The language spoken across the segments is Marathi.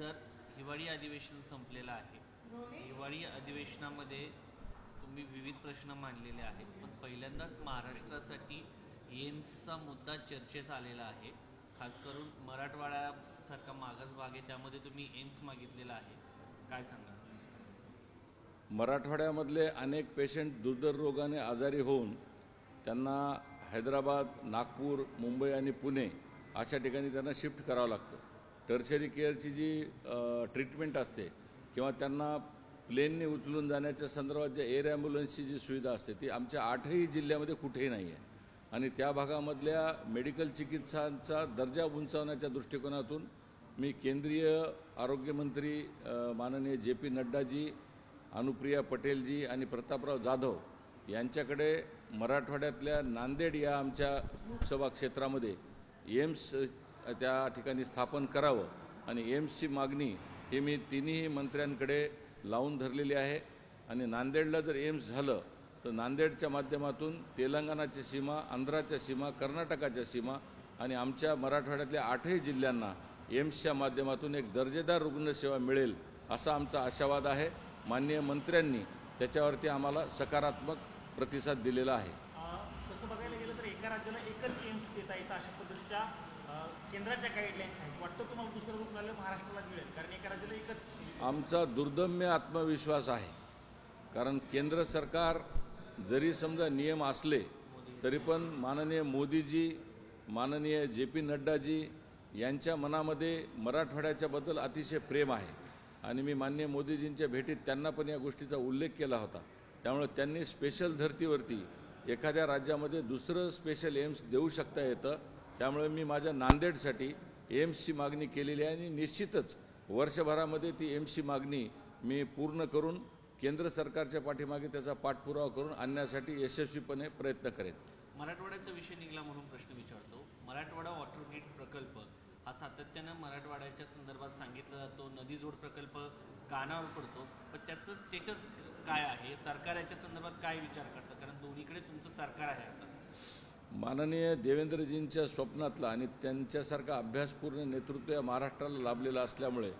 सर, हिवाळी अधिवेशन संपलेलं आहे। हिवाळी अधिवेशनामध्ये तुम्ही विविध प्रश्न मांडलेले आहेत, पण पहिल्यांदाच महाराष्ट्रासाठी एम्सचा मुद्दा चर्चेत आलेला आहे। खास करून मराठवाड्यासारखा मागास भाग आहे, त्यामध्ये तुम्ही एम्स मागितलेला आहे, काय सांगा? मराठवाड्यामधले अनेक पेशंट दुर्धर रोगाने आजारी होऊन त्यांना हैदराबाद, नागपूर, मुंबई आणि पुणे अशा ठिकाणी त्यांना शिफ्ट करावं लागतं। टर्शरी केअरची जी ट्रीटमेंट असते किंवा त्यांना प्लेनने उचलून जाण्याच्या संदर्भात जे एअर ॲम्ब्युलन्सची जी सुविधा असते ती आमच्या 8ही जिल्ह्यामध्ये कुठेही नाही आहे। आणि त्या भागामधल्या मेडिकल चिकित्सांचा दर्जा उंचावण्याच्या दृष्टिकोनातून मी केंद्रीय आरोग्यमंत्री माननीय JP नड्डाजी, अनुप्रिया पटेलजी आणि प्रतापराव जाधव यांच्याकडे मराठवाड्यातल्या नांदेड या आमच्या लोकसभा क्षेत्रामध्ये एम्स त्या ठिकाणी स्थापन करावं आणि एम्सची मागणी ही मी तिन्ही मंत्र्यांकडे लावून धरलेली आहे। आणि नांदेडला जर एम्स झालं तर नांदेडच्या माध्यमातून तेलंगणाची सीमा, आंध्राच्या सीमा, कर्नाटकाच्या सीमा आणि आमच्या मराठवाड्यातल्या 8ही जिल्ह्यांना एम्सच्या माध्यमातून एक दर्जेदार रुग्णसेवा मिळेल असा आमचा आशावाद आहे। माननीय मंत्र्यांनी त्याच्यावरती आम्हाला सकारात्मक प्रतिसाद दिलेला आहे। तसं बघायला गेलं तर एका राज्याला एकच एम्स देता येतं अशा पद्धतीच्या केंद्राच्या गाईडलाईन्स आहेत। वाटतं तुम्हाला दुसरं रुग्णालय महाराष्ट्राला मिळेल, कारण एका राज्याला एकच? आमचा दुर्दम्य आत्मविश्वास आहे, कारण केंद्र सरकार जरी समजा नियम असले तरी पण माननीय मोदीजी, माननीय JP नड्डाजी यांच्या मनामध्ये मराठवाड्याच्याबद्दल अतिशय प्रेम आहे। आणि मी माननीय मोदीजींच्या भेटीत त्यांना पण या गोष्टीचा उल्लेख केला होता। त्यामुळे त्यांनी स्पेशल धर्तीवरती एखाद्या राज्यामध्ये दुसरं स्पेशल एम्स देऊ शकता येतं। त्यामुळे मी माझ्या नांदेडसाठी एम्सची मागणी केलेली आहे आणि निश्चितच वर्षभरामध्ये ती एम्सची मागणी मी पूर्ण करून केंद्र सरकारच्या पाठीमागे त्याचा पाठपुरावा करून आणण्यासाठी यशस्वीपणे प्रयत्न करेन। मराठवाड्याचा विषय निघाला म्हणून प्रश्न विचारतो। मराठवाडा वॉटर ग्रीड प्रकल्प हा सातत्यानं मराठवाड्याच्या संदर्भात सांगितला जातो, नदी जोड प्रकल्प कानावर पडतो, पण त्याचं स्टेटस काय आहे? सरकार याच्या संदर्भात काय विचार करतं? कारण दोन्हीकडे तुमचं सरकार आहे आता। माननीय देवेंद्रजींच्या स्वप्नातला आणि त्यांच्यासारखा अभ्यासपूर्ण नेतृत्व या महाराष्ट्राला लाभलेलं असल्यामुळे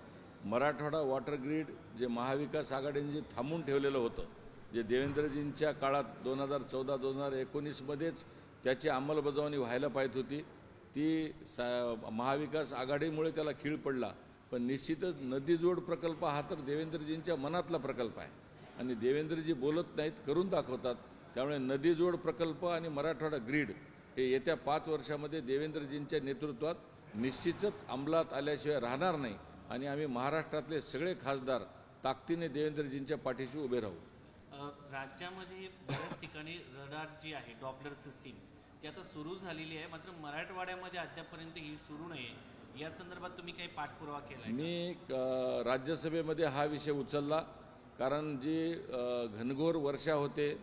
मराठवाडा वॉटर ग्रीड जे महाविकास आघाडीने थांबून ठेवलेलं होतं, जे देवेंद्रजींच्या काळात 2014-2019 मध्येच त्याची अंमलबजावणी व्हायला पाहिजे होती, ती महाविकास आघाडीमुळे त्याला खीळ पडला। पण निश्चितच नदीजोड प्रकल्प हा तर देवेंद्रजींच्या मनातला प्रकल्प आहे आणि देवेंद्रजी बोलत नाहीत, करून दाखवतात। त्यामुळे नदीजोड प्रकल्प आणि मराठवाडा ग्रीड हे येत्या 5 वर्षामध्ये देवेंद्रजींच्या नेतृत्वात निश्चितच अंमलात आल्याशिवाय राहणार नाही आणि आम्ही महाराष्ट्रातले सगळे खासदार ताकदीने देवेंद्रजींच्या पाठीशी उभे राहू। राज्यामध्ये बऱ्याच ठिकाणी रडार जी आहे, डॉपलर सिस्टीम, ती आता सुरू झालेली आहे, मात्र मराठवाड्यामध्ये अद्यापर्यंत ही सुरू नाही आहे। या संदर्भात तुम्ही काही पाठपुरावा केला? मी राज्यसभेमध्ये हा विषय उचलला, कारण जी घनघोर वर्षा होते,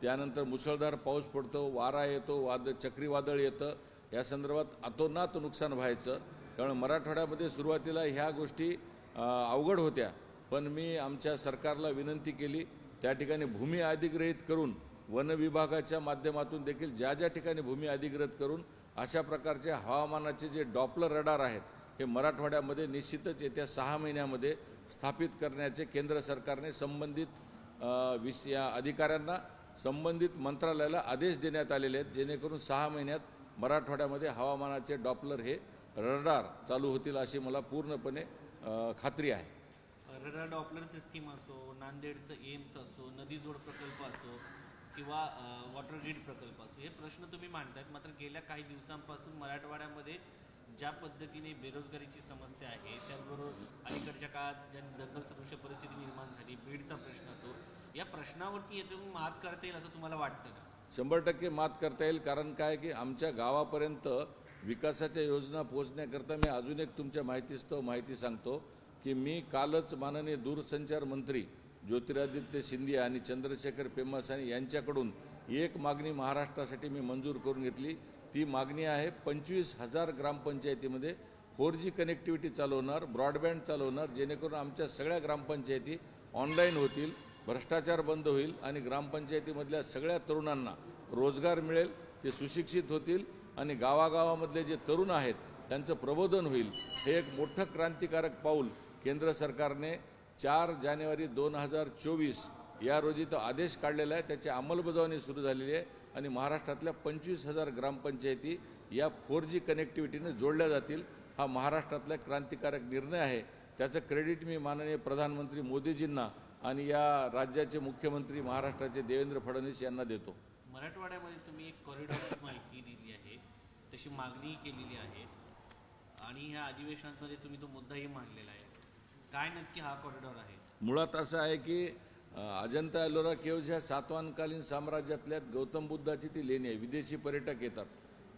त्यानंतर मुसळधार पाऊस पडतो, वारा येतो, चक्रीवादळ येतं, या संदर्भात अतोनात नुकसान व्हायचं। त्यामुळे मराठवाड्यामध्ये सुरुवातीला ह्या गोष्टी अवघड होत्या, पण मी आमच्या सरकारला विनंती केली, त्या ठिकाणी भूमी अधिग्रहित करून वन विभागाच्या माध्यमातून देखील ज्या ज्या ठिकाणी भूमी अधिग्रहित करून अशा प्रकारचे हवामानाचे जे डॉपलर रडार आहेत हे मराठवाड्यामध्ये निश्चितच येत्या 6 महिन्यामध्ये स्थापित करण्याचे केंद्र सरकारने संबंधित अधिकाऱ्यांना, संबंधित मंत्रालयाला आदेश देण्यात आलेले आहेत, जेणेकरून 6 महिन्यात मराठवाड्यामध्ये हवामानाचे डॉपलर हे रडार चालू होतील अशी मला पूर्णपणे खात्री आहे। रडार डॉपलर सिस्टीम असो, नांदेडचं एम्स असो, नदी जोड प्रकल्प असो किंवा वॉटर ग्रीड प्रकल्प असो, हे प्रश्न तुम्ही मांडतायत, मात्र गेल्या काही दिवसांपासून मराठवाड्यामध्ये ज्या पद्धतीने बेरोजगारीची समस्या आहे, त्याचबरोबर अलीकडच्या काळात ज्या दंगलसदृश परिस्थिती निर्माण झाली, बीडचा प्रश्न असो, या प्रश्नावरती येथून मात करता येईल असं तुम्हाला वाटतं का? 100% मात करता येईल, कारण काय की आमच्या गावापर्यंत विकासाच्या योजना पोहोचण्याकरता मी अजून एक तुमच्या माहिती सांगतो की मी कालच माननीय दूरसंचार मंत्री ज्योतिरादित्य सिंधिया आणि चंद्रशेखर पेम्मासानी यांच्याकडून एक मागणी महाराष्ट्रासाठी मी मंजूर करून घेतली। ती मागणी आहे 25,000 ग्रामपंचायतीमध्ये 4G कनेक्टिव्हिटी चालवणार, ब्रॉडबँड चालवणार, जेणेकरून आमच्या सगळ्या ग्रामपंचायती ऑनलाईन होतील, भ्रष्टाचार बंद होईल आणि ग्रामपंचायतीमधल्या सगळ्या तरुणांना रोजगार मिळेल, ते सुशिक्षित होतील आणि गावागावामधले जे तरुण आहेत त्यांचं प्रबोधन होईल। हे एक मोठं क्रांतिकारक पाऊल केंद्र सरकारने 4 जानेवारी 2024 या रोजी तो आदेश काढलेला आहे. त्याची अंमलबजावणी सुरू झालेली आहे आणि महाराष्ट्रातल्या 25,000 ग्रामपंचायती या 4G कनेक्टिव्हिटीने जोडल्या जातील. हा महाराष्ट्रातला क्रांतिकारक निर्णय आहे. त्याचं क्रेडिट मी माननीय प्रधानमंत्री मोदीजींना आणि या राज्याचे मुख्यमंत्री महाराष्ट्राचे देवेंद्र फडणवीस यांना देतो. मराठवाड्यामध्ये तुम्ही एक कॉरिडॉरची माहिती दिली आहे, तशी मागणी केलेली आहे आणि ह्या अधिवेशनामध्ये तुम्ही तो मुद्दाही मांडलेला आहे. काय नक्की हा कॉरिडॉर आहे? मुळात असं आहे की अजंता एलोरा केव्ज ह्या सातवाहनकालीन साम्राज्यातल्या गौतम बुद्धाची ती लेणी आहे. विदेशी पर्यटक येतात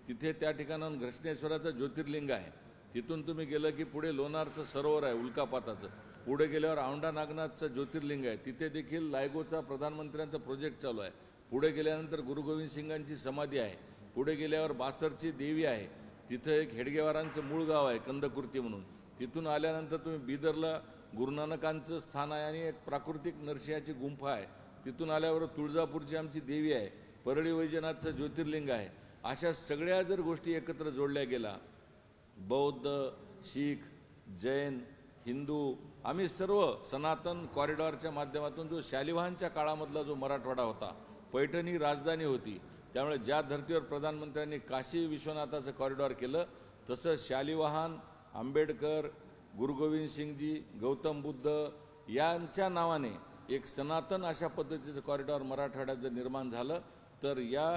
तिथे. त्या ठिकाणाहून घृष्णेश्वराचं ज्योतिर्लिंग आहे. तिथून तुम्ही गेलं की पुढे लोणारचं सरोवर आहे उल्कापाताचं. पुढे गेल्यावर औंढा नागनाथचं ज्योतिर्लिंग आहे. तिथे देखील लायगोचा प्रधानमंत्र्यांचा प्रोजेक्ट चालू आहे. पुढे गेल्यानंतर गुरु गोविंद सिंगांची समाधी आहे. पुढे गेल्यावर बासरची देवी आहे. तिथं एक हेडगेवारांचं मूळ गाव आहे कंदकुर्ती म्हणून. तिथून आल्यानंतर तुम्ही बिदरला गुरुनानकांचं स्थान आहे आणि एक प्राकृतिक नरसिंहाची गुंफा आहे. तिथून आल्यावर तुळजापूरची आमची देवी आहे. परळी वैजनाथचं ज्योतिर्लिंग आहे. अशा सगळ्या जर गोष्टी एकत्र जोडल्या गेला, बौद्ध, शीख, जैन, हिंदू, आम्ही सर्व सनातन कॉरिडॉरच्या माध्यमातून जो शालिवाहनच्या काळामधला जो मराठवाडा होता, पैठणी राजधानी होती, त्यामुळे ज्या धर्तीवर प्रधानमंत्र्यांनी काशी विश्वनाथाचं कॉरिडॉर केलं, तसं शालिवाहन, आंबेडकर, गुरु गोविंद सिंगजी, गौतम बुद्ध यांच्या नावाने एक सनातन अशा पद्धतीचं कॉरिडॉर मराठवाड्यात जर निर्माण झालं तर या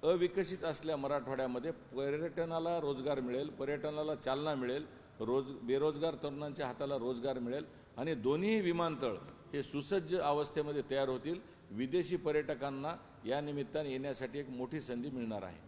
अविकसित असल्या मराठवाड्यामध्ये पर्यटनाला रोजगार मिळेल, पर्यटनाला चालना मिळेल, बेरोजगार तरुणांच्या हाताला रोजगार मिळेल आणि दोन्ही विमानतळ हे सुसज्ज अवस्थेमध्ये तयार होतील. विदेशी पर्यटकांना या निमित्ताने येण्यासाठी एक मोठी संधी मिळणार आहे.